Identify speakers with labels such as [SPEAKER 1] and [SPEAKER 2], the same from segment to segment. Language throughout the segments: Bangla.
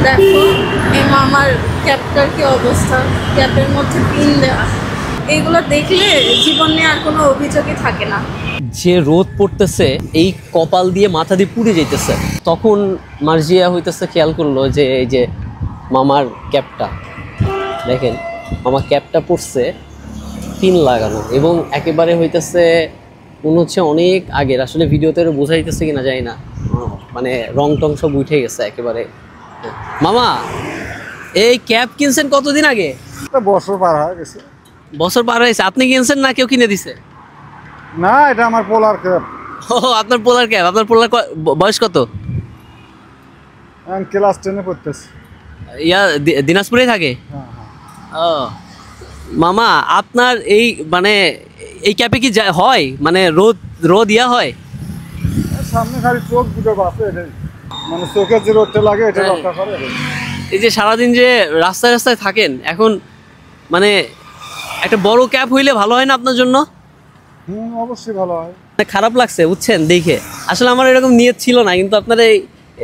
[SPEAKER 1] দেখো এই মামার ক্যাপটার কি অবস্থা, ক্যাপের মধ্যে পিন দেওয়া। এইগুলো দেখলে জীবন নিয়ে আর কোনো অভিযোগই থাকে না।
[SPEAKER 2] যে রোদ পড়তেছে এই কপাল দিয়ে মাথা দিয়ে পুড়ে যাইতেছে, তখন মার্জিয়া হইতেছে খেয়াল করলো যে এই যে মামার ক্যাপটা দেখেন, মামার ক্যাপটা পড়ছে পিন লাগানো এবং একেবারে হইতেছে মনে হচ্ছে অনেক আগের। আসলে ভিডিওতে বোঝাইতেছে কিনা জানি না, মানে রং টং সব উঠে গেছে একেবারে। মামা এই ক্যাপ কিনছেন কতদিন আগে?
[SPEAKER 3] বছর পার হয়ে গেছে।
[SPEAKER 2] বছর পার হয়েছে? আপনি কিনছেন না কেউ কিনে দিছে?
[SPEAKER 3] না, এটা আমার পোলার ক্যাপ।
[SPEAKER 2] ও আপনার পোলার ক্যাপ। আপনার পোলার বয়স কত?
[SPEAKER 3] আমি ক্লাস 10-এ পড়তেছি।
[SPEAKER 2] ইয়া দিনাজপুরেই থাকে? ও মামা আপনার এই মানে এই ক্যাপে কি হয় মানে রোদ ইয়া হয়?
[SPEAKER 3] সামনে খালি চোখ দুটো বাসে, এটাই মানে চোখের যে রোদটা লাগে এটা রক্ষা করে।
[SPEAKER 2] এই যে সারাদিন যে রাস্তায় রাস্তায় থাকেন, এখন মানে একটা বড় ক্যাপ হইলে ভালো হয় না আপনার জন্য?
[SPEAKER 3] অবশ্যই ভালো হয়।
[SPEAKER 2] খারাপ লাগছে বুঝছেন দেখে, আসলে আমার এরকম নিয়ত ছিল না, কিন্তু আপনার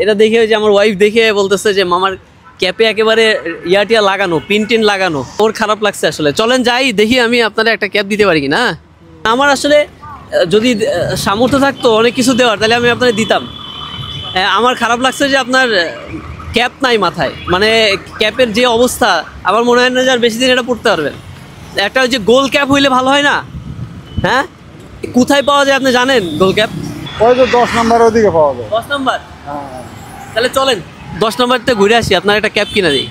[SPEAKER 2] এটা দেখে যে আমার ওয়াইফ দেখে বলতেছে যে মামার ক্যাপে একেবারে ইয়াটিয়া লাগানো, পিন টিন লাগানো, ওর খারাপ লাগছে আসলে। চলেন যাই দেখি আমি আপনারা একটা ক্যাপ দিতে পারি কিনা। আমার আসলে যদি সামর্থ্য থাকতো অনেক কিছু দেওয়ার তাহলে আমি আপনাদের দিতাম। আমার খারাপ লাগছে যে আপনার ক্যাপ নাই মাথায়, মানে ক্যাপের যে অবস্থা আমার মনে হয় না যে আর বেশি দিন এটা পড়তে পারবেন। একটা ওই যে গোল ক্যাপ হইলে ভালো হয় না? হ্যাঁ, কোথায় পাওয়া যায় আপনি জানেন গোল ক্যাপ?
[SPEAKER 3] ওই তো 10 নম্বর ওদিকে পাওয়া যায়।
[SPEAKER 2] 10 নম্বর? তাহলে চলেন 10 নম্বরতে ঘুরে আসি, আপনার একটা ক্যাপ কিনে দিই।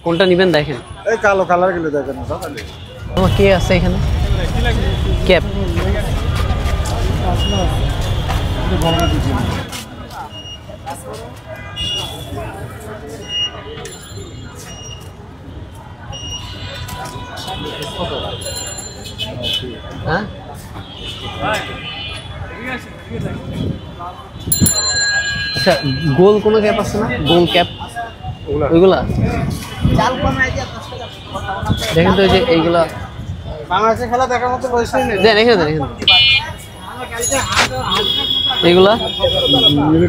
[SPEAKER 2] কোনটা নেবেন দেখেন।
[SPEAKER 3] এই কালো কালার গুলো দেখেন।
[SPEAKER 2] আমার কে আছে এখানে? ক্যাপ হ্যাঁ, আচ্ছা গোল কোনো ক্যাপ আছে না? গোল ক্যাপ ওইগুলা দেখেন তো, ওই যে এইগুলা
[SPEAKER 3] বাংলাদেশে খেলা দেখার মতো বয়স নেই।
[SPEAKER 2] দেন এখানে দেন, এখানে এইগুলা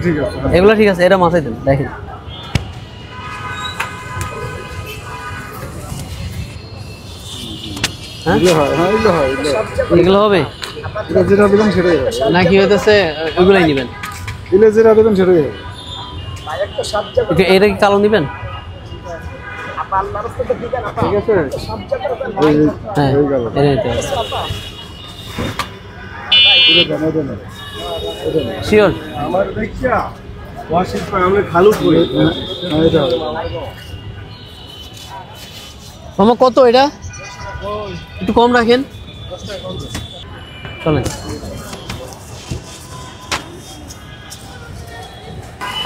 [SPEAKER 3] ঠিক আছে,
[SPEAKER 2] এগুলা ঠিক আছে, এটা মাথায় দেন দেখেন। হ্যাঁ এগুলো হবে
[SPEAKER 3] যেটা দেবেন সেটাই হবে
[SPEAKER 2] নাকি হইতেছে ওইগুলাই নেবেন?
[SPEAKER 3] যেটা দেবেন সেটাই হবে।
[SPEAKER 2] এটা কি কালো নেবেন?
[SPEAKER 3] ঠিক আছে,
[SPEAKER 2] হ্যাঁ এটা নিতে হবে। শিওর?
[SPEAKER 3] আমার দেখিয়া ওয়াশিং আমরা খালু করি। এটা
[SPEAKER 2] মামা কত এটা? একটু কম রাখেন। চলেন,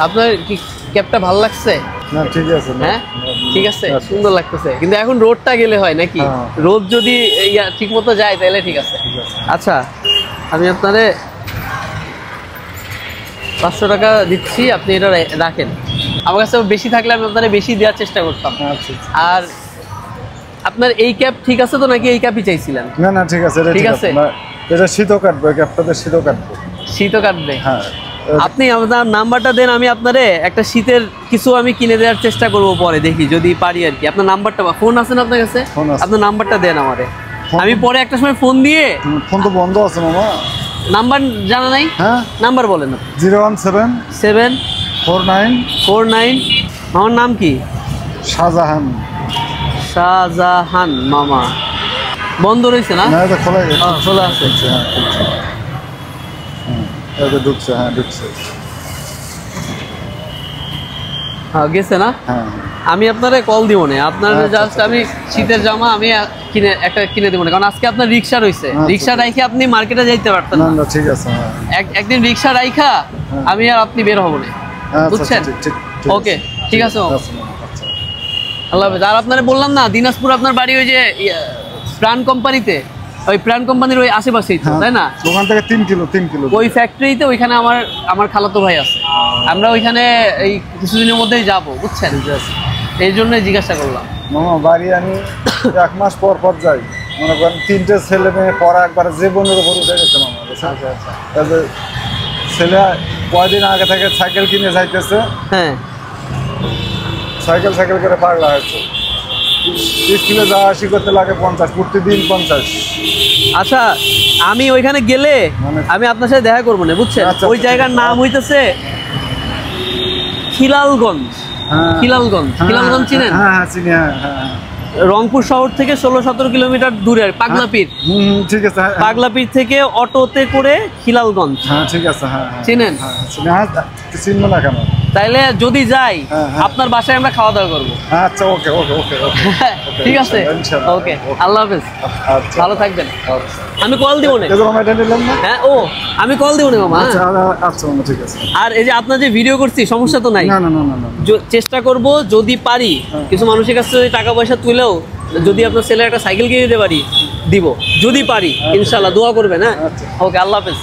[SPEAKER 2] আপনার কি ক্যাপটা ভালো লাগছে?
[SPEAKER 3] না ঠিক আছে।
[SPEAKER 2] হ্যাঁ ঠিক আছে, সুন্দর লাগতেছে, কিন্তু এখন রোদটা গেলে হয় নাকি? রোদ যদি ঠিক মতো যায় তাহলে ঠিক আছে। আচ্ছা আমি আপনারে 500 টাকা দিচ্ছি, আপনি এটা রাখেন। আমার কাছে বেশি থাকলে আমি আপনারে বেশি দেওয়ার চেষ্টা করতাম। আর আপনার এই ক্যাপ ঠিক আছে তো নাকি এই ক্যাপই চাইছিলেন?
[SPEAKER 3] না না ঠিক আছে,
[SPEAKER 2] ঠিক আছে।
[SPEAKER 3] এটা শীতও কাটবে, ক্যাপটাতে শীতও কাটবে।
[SPEAKER 2] শীতও কাটবে?
[SPEAKER 3] হ্যাঁ।
[SPEAKER 2] আপনি আপনার নাম্বারটা দেন, আমি আপনারে একটা শীতের কিছু আমি কিনে দেওয়ার চেষ্টা করব পরে, দেখি যদি পারি আর কি। আপনার নাম্বারটা, ফোন আছে না আপনার কাছে? আপনার নাম্বারটা দেন আমারে, আমি পরে একটা সময় ফোন দিয়ে।
[SPEAKER 3] ফোন তো বন্ধ আছে মামা।
[SPEAKER 2] নাম্বার জানা নাই?
[SPEAKER 3] হ্যাঁ
[SPEAKER 2] নাম্বার বলেন।
[SPEAKER 3] 017-749-49।
[SPEAKER 2] আমার নাম কি?
[SPEAKER 3] শাহজাহান।
[SPEAKER 2] শাহজাহান। মামা বন্ধ রয়েছে না?
[SPEAKER 3] না, এটা খোলা গেছে।
[SPEAKER 2] খোলা আছে।
[SPEAKER 3] এটা ঢুকছে। হ্যাঁ ঢুকছে।
[SPEAKER 2] হ্যাঁ গেছে না?
[SPEAKER 3] হ্যাঁ
[SPEAKER 2] আমি আপনারে কল দিব না, আপনার জাস্ট আমি শীতের জামা আমি কিনে দেবো না, কারণ আজকে আপনার রিক্সা রয়েছে, রিক্সা রাইখে আপনি মার্কেটে যাইতে পারতেন না।
[SPEAKER 3] ঠিক আছে।
[SPEAKER 2] একদিন রিক্সা রাইখা আমি আর আপনি বের হবো না, বুঝছেন? ওকে ঠিক আছে, আল্লাহ হাফেজ। আর আপনারা বললাম না দিনাজপুর আপনার বাড়ি ওই যে প্রাণ কোম্পানিতে, ওই প্রাণ কোম্পানির ওই আশেপাশেই তো, তাই না?
[SPEAKER 3] ওখান থেকে 3 কিলো
[SPEAKER 2] ওই ফ্যাক্টরিতে, ওইখানে আমার খালাতো ভাই আছে, আমরা ওইখানে এই কিছুদিনের মধ্যেই যাবো, বুঝছেন? এই জন্যই জিজ্ঞাসা করলাম।
[SPEAKER 3] মামা বাড়ি আমি 1 মাস পর পর যাই, মনে করেন 3টে ছেলে মেয়ে পড়া একবার জীবনের উপর উঠে গেছে মামা। ছেলে কয়দিন আগে থেকে সাইকেল কিনে যাইতেছে,
[SPEAKER 2] হ্যাঁ
[SPEAKER 3] সাইকেল করে পাগলা হয়েছে। স্কুলে যাওয়া আসি করতে লাগে 50, প্রতিদিন 50।
[SPEAKER 2] আচ্ছা, আমি ওইখানে গেলে আমি আপনার সাথে দেখা করবো না, বুঝছেন?
[SPEAKER 3] আচ্ছা,
[SPEAKER 2] ওই জায়গার নাম হইতেছে খিলালগঞ্জ।
[SPEAKER 3] হ্যাঁ।
[SPEAKER 2] খিলালগঞ্জ চিনেন?
[SPEAKER 3] হ্যাঁ চিনি, হ্যাঁ।
[SPEAKER 2] রংপুর শহর থেকে 16-17 কিলোমিটার দূরে পাগলাপীর।
[SPEAKER 3] ঠিক আছে।
[SPEAKER 2] পাগলাপীর থেকে অটোতে করে খিলালগঞ্জ।
[SPEAKER 3] হ্যাঁ ঠিক আছে। হ্যাঁ
[SPEAKER 2] চিনেন?
[SPEAKER 3] চিনবো না কেন?
[SPEAKER 2] তাইলে যদি যাই
[SPEAKER 3] হ্যাঁ।
[SPEAKER 2] আপনার বাসায় আমরা খাওয়া দাওয়া করবো।
[SPEAKER 3] আচ্ছা, ওকে।
[SPEAKER 2] ঠিক আছে, ওকে, আল্লাহ হাফেজ, ভালো থাকবেন। আমি কল দিব না। হ্যাঁ, ও আমি কল দিব না মামা।
[SPEAKER 3] আচ্ছা ঠিক আছে।
[SPEAKER 2] আর এই যে আপনার যে ভিডিও করছি, সমস্যা তো নাই?
[SPEAKER 3] না।
[SPEAKER 2] চেষ্টা করব যদি পারি, কিছু মানুষের কাছে যদি টাকা পয়সা তুলেও যদি আপনার ছেলে একটা সাইকেল কিনে দিতে পারি, দিব, যদি পারি ইনশাল্লাহ। দোয়া করবেন। হ্যাঁ, ওকে, আল্লাহ হাফেজ।